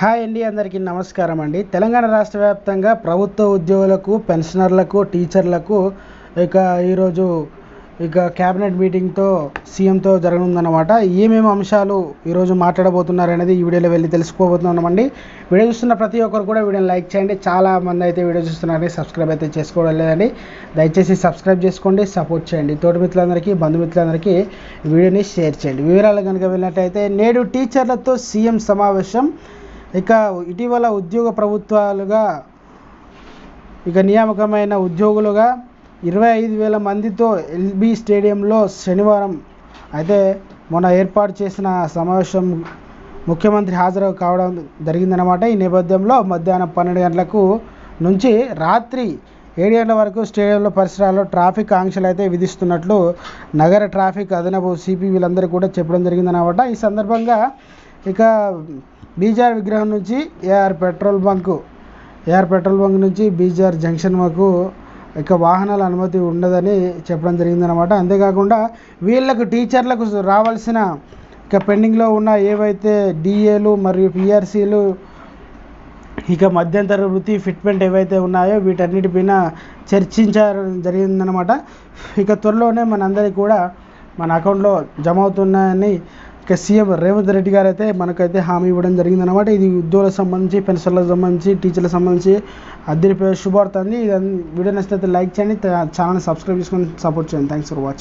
Hi అండి, అందరికీ నమస్కారం అండి. తెలంగాణ రాష్ట్ర వ్యాప్తంగా ప్రభుత్వ ఉద్యోగులకు, పెన్షనర్లకు, టీచర్లకు ఈరోజు క్యాబినెట్ మీటింగ్తో సీఎంతో జరగనుందన్నమాట. ఏమేమి అంశాలు ఈరోజు మాట్లాడబోతున్నారు అనేది ఈ వీడియోలో వెళ్ళి తెలుసుకోబోతున్నామండి. వీడియో చూస్తున్న ప్రతి ఒక్కరు కూడా వీడియోని లైక్ చేయండి. చాలా మంది అయితే వీడియో చూస్తున్నారని సబ్స్క్రైబ్ అయితే చేసుకోవడం లేదండి. దయచేసి సబ్స్క్రైబ్ చేసుకోండి, సపోర్ట్ చేయండి. తోటి మిత్రులందరికీ, బంధుమిత్రులందరికీ వీడియోని షేర్ చేయండి. వివరాలు కనుక వెళ్ళినట్టయితే, నేడు టీచర్లతో సీఎం సమావేశం. ఇటీవల ఉద్యోగ ప్రభుత్వాలుగా నియామకమైన ఉద్యోగులుగా 25,000 మందితో ఎల్బీ స్టేడియంలో శనివారం అయితే మొన్న ఏర్పాటు చేసిన సమావేశం ముఖ్యమంత్రి హాజరు కావడం జరిగిందనమాట. ఈ నేపథ్యంలో మధ్యాహ్నం 12 గంటలకు నుంచి రాత్రి 7 గంటల వరకు స్టేడియంలో పరిసరాల్లో ట్రాఫిక్ ఆంక్షలు అయితే విధిస్తున్నట్లు నగర ట్రాఫిక్ అదనపు సిపి వీళ్ళందరూ కూడా చెప్పడం జరిగిందనమాట. ఈ సందర్భంగా బీజార్ విగ్రహం నుంచి ఏఆర్ పెట్రోల్ బంక్ నుంచి బీజార్ జంక్షన్ వరకు వాహనాల అనుమతి ఉండదని చెప్పడం జరిగిందనమాట. అంతేకాకుండా వీళ్ళకు టీచర్లకు రావాల్సిన పెండింగ్లో ఉన్న ఏవైతే డిఏలు మరియు పిఆర్సీలు మధ్యంతర వృత్తి ఫిట్మెంట్ ఏవైతే ఉన్నాయో వీటన్నిటిపైన చర్చించడం జరిగిందనమాట. త్వరలోనే మనందరికీ కూడా మన అకౌంట్లో జమ అవుతున్నాయని సీఎం రేవంత్ రెడ్డి గారు అయితే మనకైతే హామీ ఇవ్వడం జరిగిందనమాట. ఇది ఉద్యోగులకు సంబంధించి, పెన్షన్లకు సంబంధించి, టీచర్లకు సంబంధించి అద్దరిపోయే శుభార్త అండి. వీడియో నచ్చితే లైక్ చేయండి, ఛానల్ని సబ్స్క్రైబ్ చేసుకొని సపోర్ట్ చేయండి. Thanks for watching.